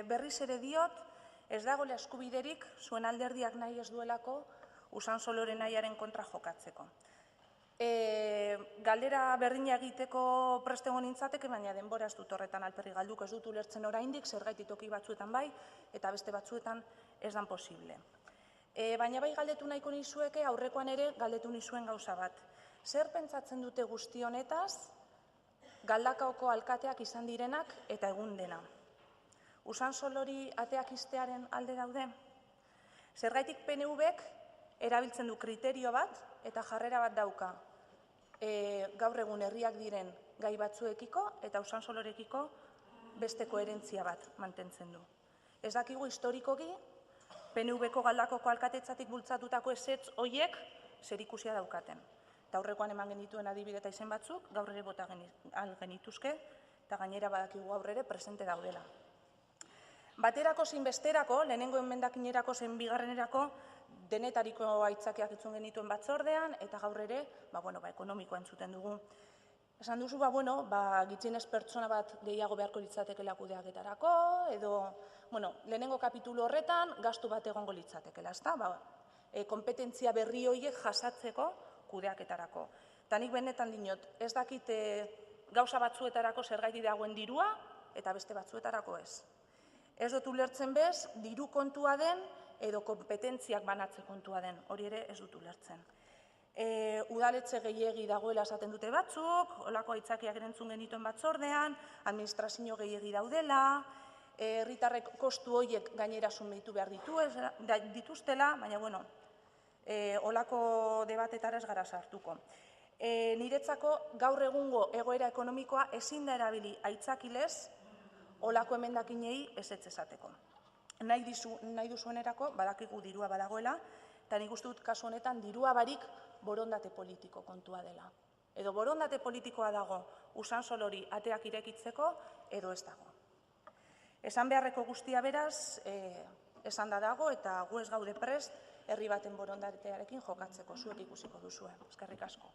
berriz ere diot, ez dagoela eskubiderik zuen alderdiak nahi ez duelako Usansoloren nahiaren kontra jokatzeko. Galdera berdina egiteko prest egon nintzateke, baina denbora ez dut horretan alperrik galduko, ez dut ulertzen oraindik, zergatik toki batzuetan bai, eta beste batzuetan ez dan posible. Baina bai galdetu nahiko nizueke, aurrekoan ere galdetu nizuen gauza bat. Zer pentsatzen dute guzti honetaz, Galdakaoko alkateak izan direnak eta egun dena? Usansolori ateak ixtearen alde daude? Zergaitik PNV-ek erabiltzen du kriterio bat eta jarrera bat dauka gaur egun herriak diren gai batzuekiko eta Usansolorekiko beste koherentzia bat mantentzen du. Ez dakigu historikoki PNV-ko Galdakaoko alkatetzatik bultzatutako ezetz horiek zerikusia daukaten. Eta aurrekoan eman genituen adibide eta izen batzuk, gaur ere bota genituzke, eta gainera badakigu gaur ere presente daudela. Baterako zein besterako, lehenengo emendakinerako zein bigarrenerako, denetariko aitzakiak entzun genituen batzordean, eta gaur ere, ekonomikoa entzuten dugu. Esan duzu, gitxienez pertsona bat gehiago beharko litzatekela kudeaketarako, edo, lehenengo kapitulu horretan, gastu bat egongo litzatekela, ezta? Kompetentzia berri horiek jasatzeko kudeaketarako. Eta nik benetan dinot, ez dakit gauza batzuetarako zergaiti dagoen dirua, eta beste batzuetarako ez. Ez dut ulertzen bez, diru kontua den, edo kompetentziak banatze kontua den, hori ere ez dut ulertzen. Udaletxe gehiegi dagoela esaten dute batzuk, holako aitzakiak erantzun genituen batzordean, administrazio gehiegi daudela, herritarrek kostu horiek gainera sumitu behar dituztela, baina holako debatetara ez gara sartuko. Niretzako gaur egungo egoera ekonomikoa ezin da erabili aitzakilez holako emendakinei ezetz esateko. Nahi duzuenerako badakigu dirua badagoela, eta nik uste dut kasu honetan dirua barik borondate politiko kontua dela. Edo borondate politikoa dago Usansolori ateak irekitzeko, edo ez dago. Esan beharreko guztia beraz, esan da dago, eta gu ez gaude prest, herri baten borondatearekin jokatzeko, zuek ikusiko duzue. Eskerrik asko.